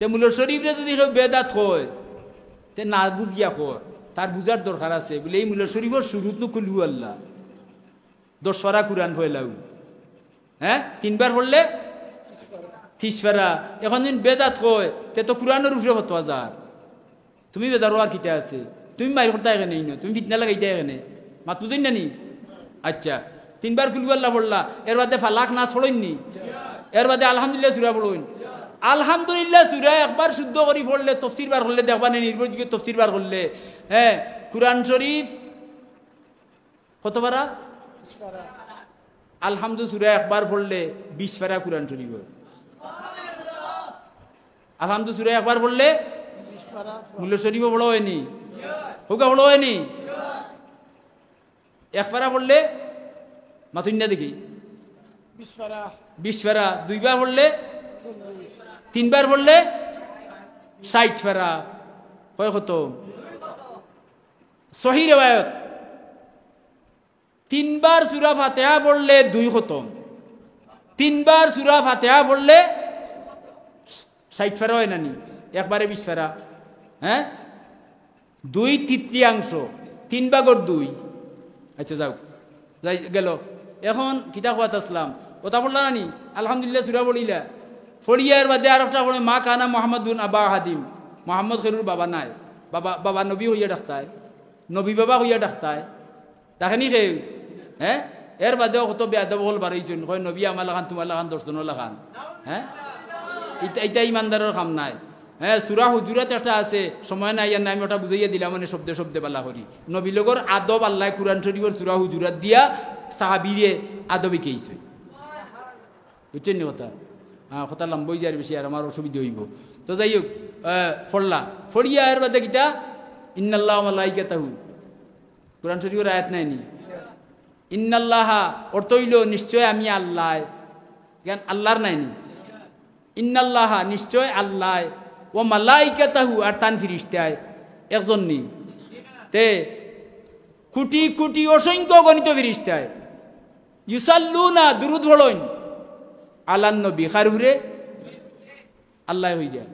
তে মুলা শরীফরে যদি কেউ বেদাত হয় তে না বুঝিয়া কর, তার বুঝার দরকার আছে বলে এই মুলা শরীফের শুরুত নো খুলু আল্লাহ 10 পারা কুরআন পয়লাও, হ্যাঁ 3 বার পড়লে 30 পারা। এখন যদি বেদাত হয় তে তো কুরআনের উপরে হতো হাজার, তুমি বেদার আর কিতা আছে, তুমি মাইর করতে এখানে তুমি ফিতনা লাগাইতে এখানে মাত বুঝেন না নি। আচ্ছা 3 বার কুলু আল্লাহ পড়লা, এর বাদে ফালাক নাচ পড়েননি, এর বাদে আলহামদুলিল্লাহ সূরা পড়ুন। আলহামদুলিল্লাহ সূরা একবার শুদ্ধ করে পড়লে তাফসীর বার করলে দেখবা না, নির্ভরযোগ্য তাফসীর বার করলে হ্যাঁ কুরআন শরীফ কত পারা? আলহামদু সূরা একবার পড়লে 20 পারা কুরআন শরীফ। আলহামদু সূরা একবার পড়লে 20 পারা মূল্য শরীফ বড় হয়নি, হুকা বড় হয়নি। 1 পারা পড়লে মাতুন না দেখি 20 পারা, 2 বার পড়লে 3 বার পড়লে 60 পারা, কয় কত? সহি রিওয়ায়াত 3 বার সূরা ফাতিহা পড়লে 2 খতম, 3 বার সূরা ফাতিহা পড়লে 60 পারা হয় নানি, একবারে 20 পারা, হ্যাঁ 2/3 3 ভাগের 2। আচ্ছা যাও যাই গেল। এখন কিতা কোয়াত আসলাম কথা বললা নানি, আলহামদুলিল্লাহ সূরা পড়িলা, ফড়িয়ার বাদে আর একটা পড়ে মা কানা মুহাম্মাদুন আবা হাদিম, মোহাম্মদ খেরুর বাবা নাই, বাবা নবী হইয়া ডাকতায়, নবী বাবা হইয়া ডাকতায়, ডাকেনি খেয়ে হ্যাঁ। এর বাদেও কত বেয়াদব হল বাড়াইছেন, কয় নবী আমার লাগান তোমার লাগান 10 জনের লাগান, হ্যাঁ এটা ইমানদারের কাম নাই। হ্যাঁ সূরা হুজুরাত একটা আছে, সময় নাই আর নাই, আমি ওটা বুঝাইয়া দিলাম মানে শব্দে শব্দে বালা করি। নবী লগর আদব আল্লাহ কুরআন শরীফের সূরা হুজুরাত দিয়া সাহাবীরে আদবই কেইছে, বুঝছেন নি কথা? হ্যাঁ কথা লম্বই যায় বেশি আর আমার অসুবিধা হইব। তো যাই হোক ফড়লা ফড়িয়া এর বাদে কিতা ইন্নাল্লাহু ওয়া মালাইকাতাহু, কুরআন শরীফের আয়াত নাইনি, ইন্নাল্লাহা অর্থ হইল নিশ্চয় আমি আল্লাহ, জ্ঞান আল্লাহর নাইনি, ইন্নাল্লাহা নিশ্চয় আল্লাহ, ও মালাইকাতাহু আর তান ফিরিস্তায় একজন নি, তে কোটি কোটি অসংখ্য গণিত ফিরিস্তায় ইউসাল্লুনা দুরূদ পড়েন আলান নবী, খারুরে আল্লাহ হই যায়,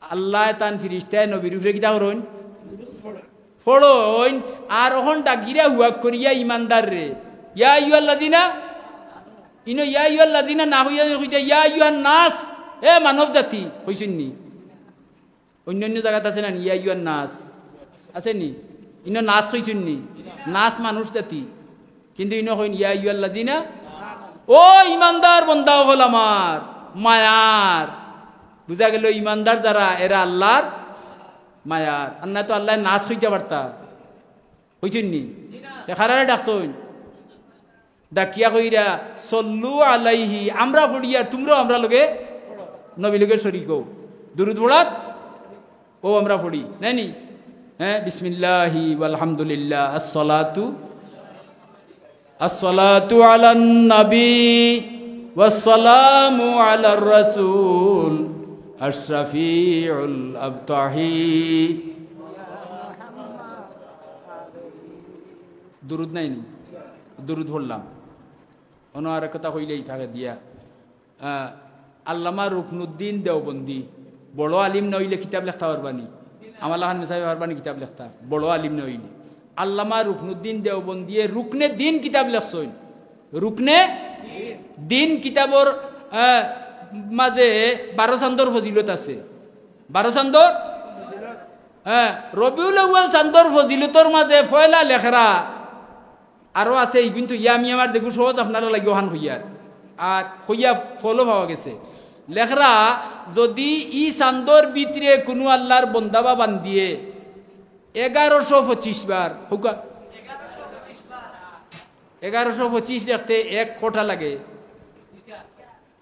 আল্লাহ তান ফিরিস্তায় নবীর উপরে কিতা করেন পড়েন। আর ওখান ডাকিরা হুয়াক করিয়া ইমানদার রে ইয়া আইয়ুহাল্লাযিনা ইনো ইয়া আইয়ুহাল্লাযিনা না হইয়া কইতা ইয়া আইয়ুহান নাস, এ মানব জাতি হইছেন নি। অন্য জায়গাতে আছে না ইয়া আইয়ুহান নাস আছে নি, ইনো নাস হইছেন নি, নাস মানুষ জাতি, কিন্তু ইনো হইন ইয়া আইয়ুহাল্লাযিনা, ও ইমানদার বন্দা হল আমার মায়ার। বুঝা গেল ইমানদার যারা এরা আল্লাহর মায়ার, আর না তো আল্লাহ নাচ হইতে পারতা হইছেন নি, খারারে ডাকছইন ডাকিয়া কইরা সল্লু আলাইহি, আমরা পড়িয়া তোমরাও আমরা লগে নবী লগে শরীক হও, দুরূদ পড়াত ও আমরা পড়ি নাইনি। হ্যাঁ বিসমিল্লাহি আলহামদুলিল্লাহ আসসালাতু আলান নবী ওয়াসসালামু আলার রাসূল আশরাফিউল আবতাহি। দুরূদ নাইনি, দুরূদ পড়লাম। অন্য আর কথা কইলেই থাকে দিয়া আল্লামা রুকনুদ্দিন দেওবন্দি বড় আলিম নইলে কিতাব লেখতে পারবানি, আমার লাহান মিসাই পারবানি কিতাব লেখতা, বড় আলিম নইলে। আল্লামা রুকনুদ্দিন দেওবন্দিয়ে রুকনে দিন কিতাব লেখছেন, রুকনে দিন কিতাবর মাঝে 12 চান্দর ফজিলত আছে, 12 চান্দর, হ্যাঁ রবিউল আউয়াল চান্দর ফজিলতর মাঝে ফয়লা লেখরা আরো আছে, কিন্তু ইয়া আমি আমার দেখু সহজ আপনারা লাগে ওহান হইয়ার আর হইয়া ফলো পাওয়া গেছে। লেখরা যদি ই চান্দর ভিতরে কোনো আল্লাহর বন্দাবা বান্দিয়ে 1125 বার, 1125 লিখতে 1 কোটা লাগে,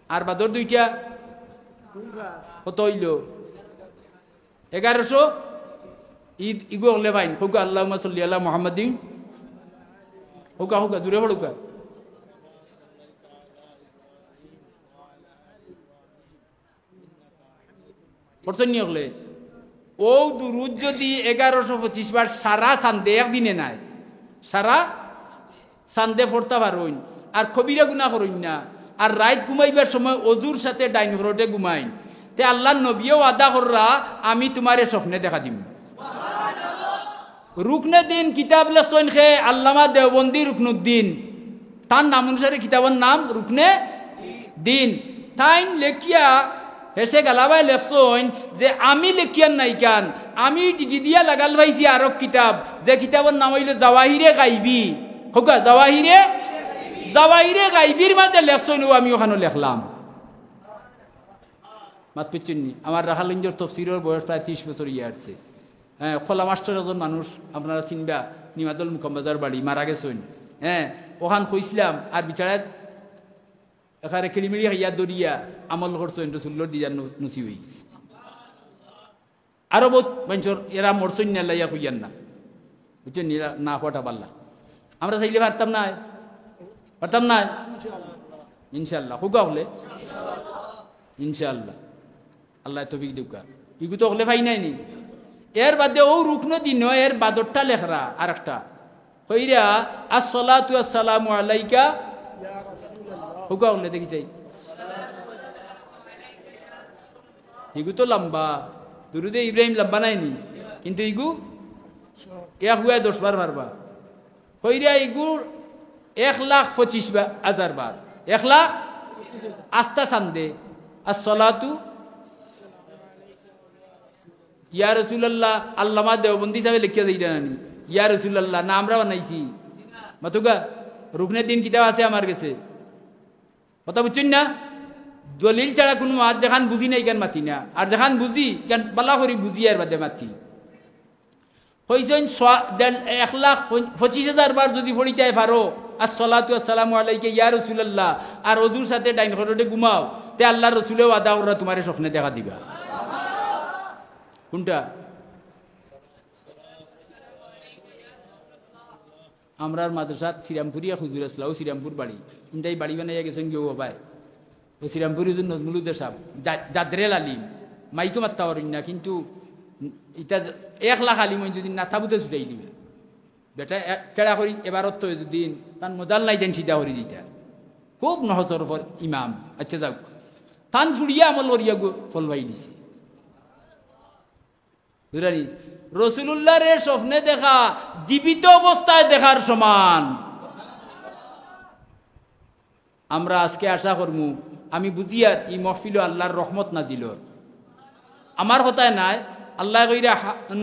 আর বাদর 2টা কত হইল 1100 ইগো হলে ভাই হুকা আল্লাহুম্মা সাল্লি আলা মুহাম্মাদিন, হুকা হুকা দূরে পড়ুকা পড়ছেন নি হলে ও দুরুদ যদি 1125 বার সারা সান্দে একদিনে নাই, সারা সান্দে পড়তে পারইন, আর কবিরা গুনাহ করইন না, আর রাত ঘুমাইবার সময় অজুর সাথে ডাইন ঘরতে ঘুমাইন, তে আল্লাহ নবীও আদা কররা আমি তোমারে স্বপ্নে দেখা দিম। রুকনে দিন কিতাব লেখছেন খে আল্লামা দেওবন্দি রুকনুদ্দিন, তার নাম অনুসারে কিতাবের নাম রুকনে দিন। তাইন লেখিয়া হেসে গালাবাই লেখছেন যে আমি লেখিয়ার নাই কান, আমি ডিগি দিয়া লাগাল পাইছি আরব কিতাব, যে কিতাবের নাম হইল জাওয়াহিরে গাইবি। হোকা জাওয়াহিরে গাইবির মাঝে লেখছেন, ও আমি ওখানে লেখলাম। মাত পেচ্ছেননি, আমার রাখালিঞ্জর তফসিরের বয়স প্রায় 30 বছর ইয়ে আসছে। হ্যাঁ, খোলা মাস্টার একজন মানুষ আপনারা চিনবা, নিমাদুল মুকম্বাজার বাড়ি, মারা গেছেন। হ্যাঁ, ওখান কইসলাম আর বিচারায় এখানে কিলিমিলি হাইয়া দরিয়া আমল করছেন, রসুল্লোর দিয়ার নসি হয়ে গেছে। আরো বহুত মানুষের এরা মরছেন না লাইয়া কইয়ান না, বুঝছেন, এরা না হওয়াটা পারলা। আমরা চাইলে পারতাম না, ইনশাল্লাহ হুকা হলে ইনশাল্লাহ আল্লাহ তৌফিক দিউকা। ইগু তো হলে ভাই নাইনি। এর বাদে ও রুকনো দিন এর বাদরটা লেখরা আর একটা কইরা আসসালাতু আসসালামু আলাইকা, হুকা হলে দেখি যাই। ইগু তো লম্বা, দুরুদে ইব্রাহিম লম্বা নাইনি, কিন্তু ইগু এক হুয়া 10 বার মারবা। কইরা ইগুর 1,25,000 বার, 1 লাখ আস্তা সান্দে আসসালাতু ইয়া রাসূলুল্লাহ। আল্লামা দেওবন্দি সাহেব লিখিয়া দিই জানি ইয়া রাসূলুল্লাহ না আমরা বানাইছি। মাতুগা রুকনে দিন কিতাব আছে আমার কাছে, কথা বুঝছেন না? দলিল ছাড়া কোনো মাত যেখান বুঝি নাই কেন মাতি না, আর যেখান বুঝি কেন বালা করি বুঝি আর বাদে মাতি। কইছেন 1,25,000 বার যদি পড়িতে পারো আসসালাতু আসসালামু আলাইকা ইয়া রাসূলুল্লাহ, আর ওযুর সাথে ডাইন খরটে ঘুমাও, তে আল্লাহর রাসূলেও আদা ওরা তোমারে স্বপ্নে দেখা দিবা। কোনটা? আমরার মাদ্রাসাত শ্রীরামপুরিয়া হুজুর আসলা, ও শ্রীরামপুর বাড়ি, ইন্টাই বাড়ি বানাইয়া গেছেন কেউ বাবাই। ও শ্রীরামপুরি নজরুলুদ্দিন সাহেব জাদরেল আলিম, মাইকো মাত্তা পারেন না, কিন্তু এটা 1 লাখ আলিম যদি না থাবুতে ছুটাই দিবে বেটা চেড়া করি এবারত তো দিন তার মজাল নাই দেন সিধা করি দিটা খুব নহজর ফর ইমাম। আচ্ছা যাক, তান ফুড়িয়া আমল করিয়া ফল ভাই দিছে। বুঝলি, রসুলুল্লাহর স্বপ্নে দেখা জীবিত অবস্থায় দেখার সমান। আমরা আজকে আশা করমু, আমি বুঝি আর এই মহফিল আল্লাহর রহমত নাজিল, আমার কথায় নাই। আল্লাহ কইরা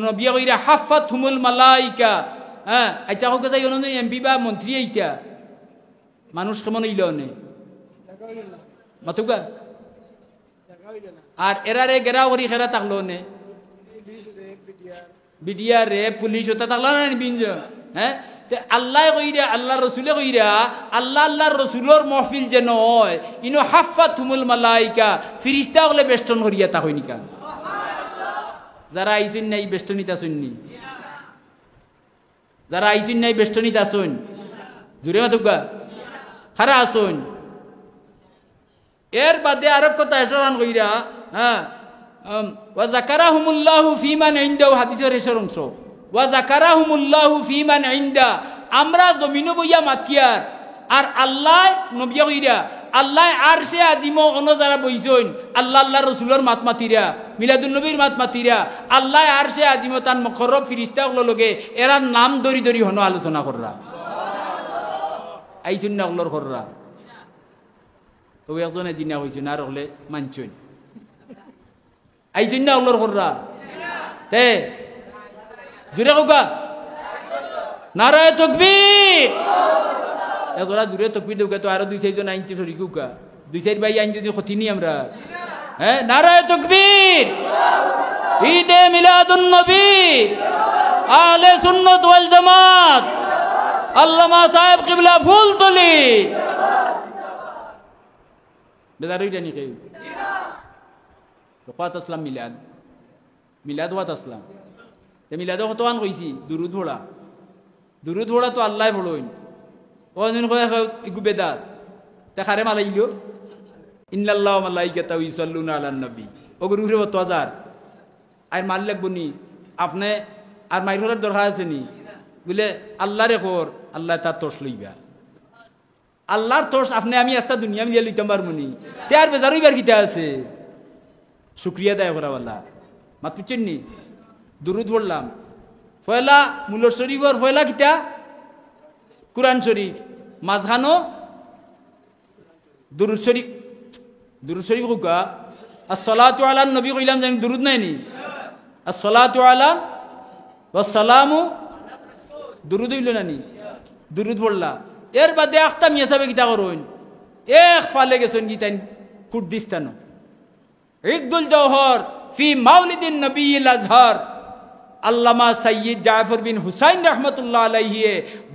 নবিয়া কইরা হাফাতহুমুল মালাইকা। হ্যাঁ, আচ্ছা হোক যাই অনুযায়ী এমপি বা মন্ত্রী এইটা মানুষ কেমন হইল নে মাতুকা, আর এরারে গেরাও করি খেরা থাকলো নে বিডিআর রে পুলিশ ওটা থাকলো না বিঞ্জ। হ্যাঁ, আল্লাহ কইরা আল্লাহ রসুলে কইরা আল্লাহর রসুলোর মহফিল যেন হয়, ইনো হাফাতহুমুল মালাইকা, ফিরিস্তা হলে বেষ্টন করিয়া তা হইনি কান। যারা আইসুন নাই বেষ্টনীতা শুননি, যারা আইসুন নাই বেষ্টনীতা শুন, জুড়ে মাতুকা খারা আসুন। এর বাদে আরব কথা এসরান কইরা, হ্যাঁ, ওয়া যাকারাহুমুল্লাহু ফীমান ইনদাহু, হাদিসের এসর অংশ, ওয়া যাকারাহুমুল্লাহু ফীমান ইনদা, আমরা জমিনে বইয়া মাতিয়ার আর আল্লাহ নবিয়া কইরা আল্লাহ আরশে আজিম অন্য যারা বইছেন আল্লাহর রসুলের মাত মাতিরা, মিলাদুন নবীর মাত মাতিরা, আল্লাহ আরশে আজিম তান মুকররব ফিরিস্তা লগে এরা নাম ধরি ধরি হন আলোচনা কররা, আইসুন না ওগুলোর কররা। ও একজনে জিনা হইছেন আর হলে মানছেন, আইসুন না ওগুলোর কররা। তে জুড়ে কোকা নারায়ে তাকবীর, এতরা জুড়ে তকবীর দেউকা তো আরো 2-4 জন আইনতে সরি কুকা, 2-4 ভাই আইন যদি ক্ষতি নি আমরা। হ্যাঁ, নারায়ে তাকবীর, ঈদে মিলাদুন নবী, আহলে সুন্নাত ওয়াল জামাত, আল্লামা সাহেব কিবলা ফুলতলি বেদারই জানি কেউ তো কত আসলাম মিলাদ, মিলাদ ওয়াত আসলাম। তে মিলাদ কতক্ষণ কইছি, দুরুদ পড়া, দুরুদ পড়া তো আল্লাহ পড়ইন। ও দিন কয় ইগু বেদাত, তে খারে মালাইলো ইন্নাল্লাহু ওয়া মালাইকাতাহু ইউসাল্লুনা আলান নবী, ওগুর উপরে 100,000 আর মাল লাগবো নি আপনি, আর মাইর দরকার আছে নি বলে আল্লাহরে কর, আল্লাহ তার তোষ লইবা, আল্লাহর তোষ আপনি আমি আস্তা দুনিয়া মিলিয়ে লইতাম পারবো নি, তে আর বেজারইবার কিতা আছে। শুক্রিয়া দায় করাওয়ালা মাত বুঝছেন নি দুরুদ পড়লাম ফয়লা মুলর শরীফর ফয়লা কিটা কুরআন শরীফ মাঝখানো দুরুদ শরীফ হুকা আসসালাতু আলা নবী কইলাম জানি দুরুদ নাই নি আসসালাতু আলা ওয়াস সালামু দুরুদ হইল না নি দুরুদ পড়লা এর বাদে একটা মিয়া সাহেব কিতা করুন এক ফালে গেছেন গীতান কুর্দিস্তানো ইকদুল জওহর ফি মাউলিদিন নবীল আজহার আল্লামা সৈয়দ জাফর বিন হুসাইন রহমতুল্লাহ আলাইহি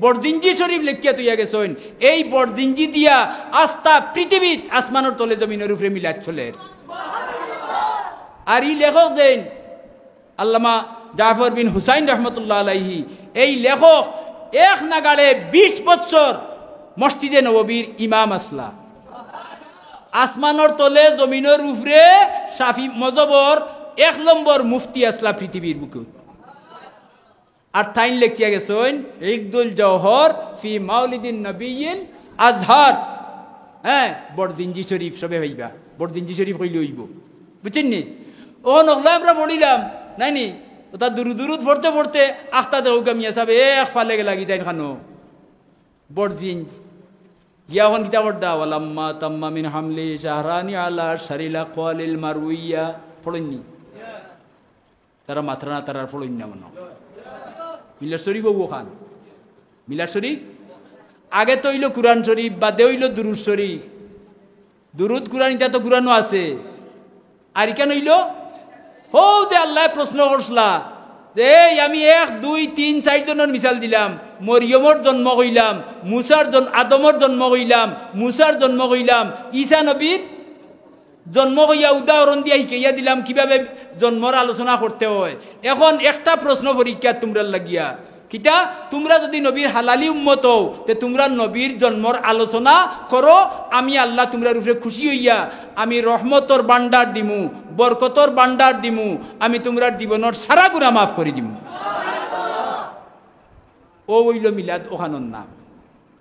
বরজিঞ্জি শরীফ লিখিয়া তুইয়া গেছেন এই বরজিঞ্জি দিয়া আস্থা পৃথিবীত আসমানের তলে জমিনের উপরে মিলাত চলে আর এই লেখক দেন আল্লামা জাফর বিন হুসাইন রহমতুল্লাহ আলাইহি এই লেখক এক নাগাড়ে 20 বছর মসজিদে নববীর ইমাম আসলা আসমানের তলে জমিনের উপরে শাফি মজবর 1 নম্বর মুফতি আসলা পৃথিবীর বুকে আর টাইম লেখিয়া গেছেন ইকদুল জওহর ফি মাউলিদিন নবীল আজহার হ্যাঁ বরজিঞ্জি শরীফ সবে হইবা বরজিঞ্জি শরীফ কইলে হইব বুঝছেন নি ও নগলা আমরা পড়িলাম নাই নি ওটা দুরুদ পড়তে পড়তে আখতা দেউকা মিয়া সাহেব এক ফালে গেলা গিতাইন খানো বরজিঞ্জ ইয়াহন কিতাব পড়দা ওয়ালাম্মা তাম্মা মিন হামলি শাহরানি আলা শারিলা কোয়ালিল মারউইয়া পড়েননি তারা মাত্রা না তারা পড়েন না মনে মিলাদ শরীফ ও খান মিলাদ শরীফ আগে তো হইল কুরআন শরীফ বাদে হইল দুরুদ শরীফ দুরুদ কুরআন এটা তো কুরআনও আছে আর কেন হইল হো যে আল্লাহ প্রশ্ন করছলা যে আমি 1 2 3 4 জনের মিসাল দিলাম মরিয়মর জন্ম হইলাম মুসার আদমর জন্ম হইলাম মুসার জন্ম হইলাম ঈসা নবীর জন্ম হইয়া উদাহরণ দিয়া শিখাইয়া দিলাম কিভাবে জন্মর আলোচনা করতে হয় এখন একটা প্রশ্ন পরীক্ষা তোমরা লাগিয়া কিতা তোমরা যদি নবীর হালালি উম্মত হও তে তোমরা নবীর জন্মর আলোচনা করো আমি আল্লাহ তোমরা রূপে খুশি হইয়া আমি রহমতর বান্ডার দিমু বরকতর বান্ডার দিমু আমি তোমরা জীবনের সারা গুনাহ মাফ করে দিমু ও হইল মিলাদ ওখানোর নাম